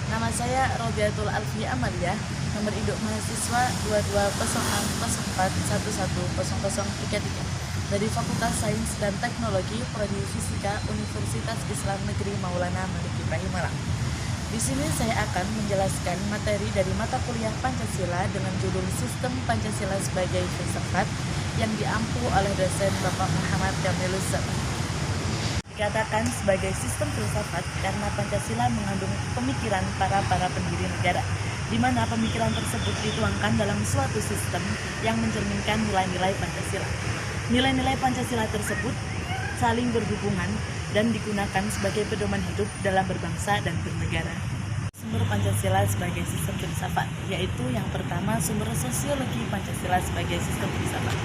Nama saya Robiatul Alfi Amalia, nomor induk mahasiswa 220641100033 dari Fakultas Sains dan Teknologi Prodi Fisika Universitas Islam Negeri Maulana Malik Ibrahim Malang. Di sini saya akan menjelaskan materi dari mata kuliah Pancasila dengan judul Sistem Pancasila sebagai Filsafat yang diampu oleh dosen Bapak Muhammad Jamilus Sabah. Dikatakan sebagai sistem filsafat karena Pancasila mengandung pemikiran para pendiri negara, di mana pemikiran tersebut dituangkan dalam suatu sistem yang mencerminkan nilai-nilai Pancasila. Nilai-nilai Pancasila tersebut saling berhubungan dan digunakan sebagai pedoman hidup dalam berbangsa dan bernegara. Sumber Pancasila sebagai sistem filsafat, yaitu yang pertama sumber sosiologi Pancasila sebagai sistem filsafat.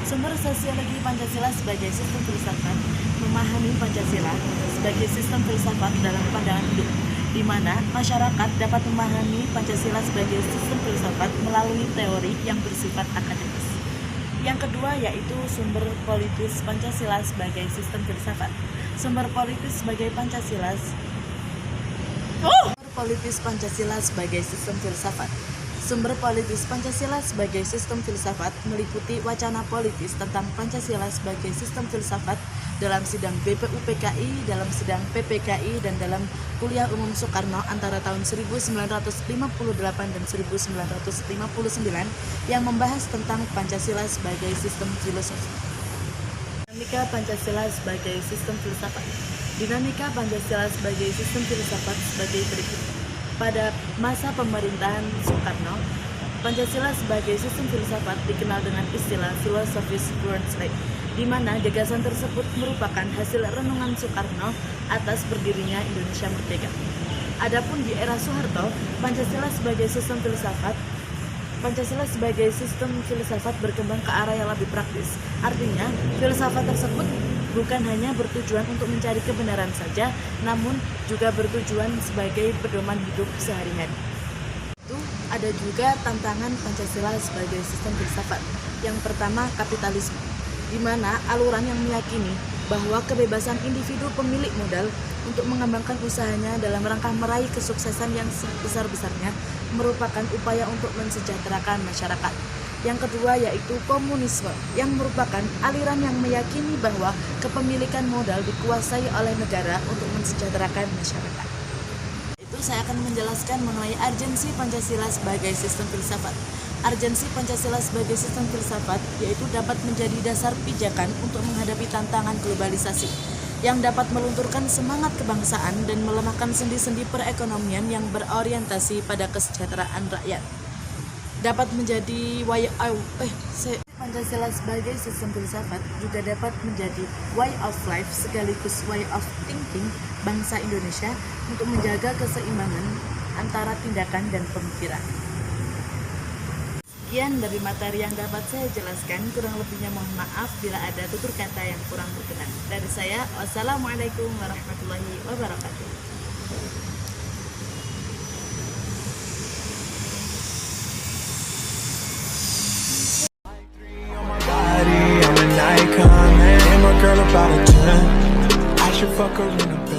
Sumber sosiologi Pancasila sebagai sistem filsafat memahami Pancasila sebagai sistem filsafat dalam pandangan hidup, di mana masyarakat dapat memahami Pancasila sebagai sistem filsafat melalui teori yang bersifat akademis. Yang kedua yaitu sumber politis Pancasila sebagai sistem filsafat. Sumber politis sebagai Pancasila sebagai sistem filsafat. Sumber politis Pancasila sebagai sistem filsafat meliputi wacana politis tentang Pancasila sebagai sistem filsafat dalam sidang BPUPKI, dalam sidang PPKI, dan dalam kuliah umum Soekarno antara tahun 1958 dan 1959 yang membahas tentang Pancasila sebagai sistem filosofi. Dinamika Pancasila sebagai sistem filsafat. Dinamika Pancasila sebagai sistem filsafat sebagai berikut. Pada masa pemerintahan Soekarno, Pancasila sebagai sistem filsafat dikenal dengan istilah filosofis Worldsley, di mana gagasan tersebut merupakan hasil renungan Soekarno atas berdirinya Indonesia merdeka. Adapun di era Soeharto, Pancasila sebagai sistem filsafat berkembang ke arah yang lebih praktis. Artinya, filsafat tersebut bukan hanya bertujuan untuk mencari kebenaran saja, namun juga bertujuan sebagai pedoman hidup sehari-hari. Itu ada juga tantangan Pancasila sebagai sistem filsafat. Yang pertama, kapitalisme, di mana aluran yang meyakini bahwa kebebasan individu pemilik modal untuk mengembangkan usahanya dalam rangka meraih kesuksesan yang sebesar-besarnya merupakan upaya untuk mensejahterakan masyarakat. Yang kedua yaitu komunisme, yang merupakan aliran yang meyakini bahwa kepemilikan modal dikuasai oleh negara untuk mensejahterakan masyarakat. Itu saya akan menjelaskan mengenai urgensi Pancasila sebagai sistem filsafat. Urgensi Pancasila sebagai sistem filsafat yaitu dapat menjadi dasar pijakan untuk menghadapi tantangan globalisasi yang dapat melunturkan semangat kebangsaan dan melemahkan sendi-sendi perekonomian yang berorientasi pada kesejahteraan rakyat. Dapat menjadi Pancasila sebagai sistem filsafat juga dapat menjadi way of life sekaligus way of thinking bangsa Indonesia untuk menjaga keseimbangan antara tindakan dan pemikiran. Sekian dari materi yang dapat saya jelaskan, kurang lebihnya mohon maaf bila ada tutur kata yang kurang berkenan. Dari saya, wassalamualaikum warahmatullahi wabarakatuh. I'm an icon, man. And my girl about a 10. I should fuck her in a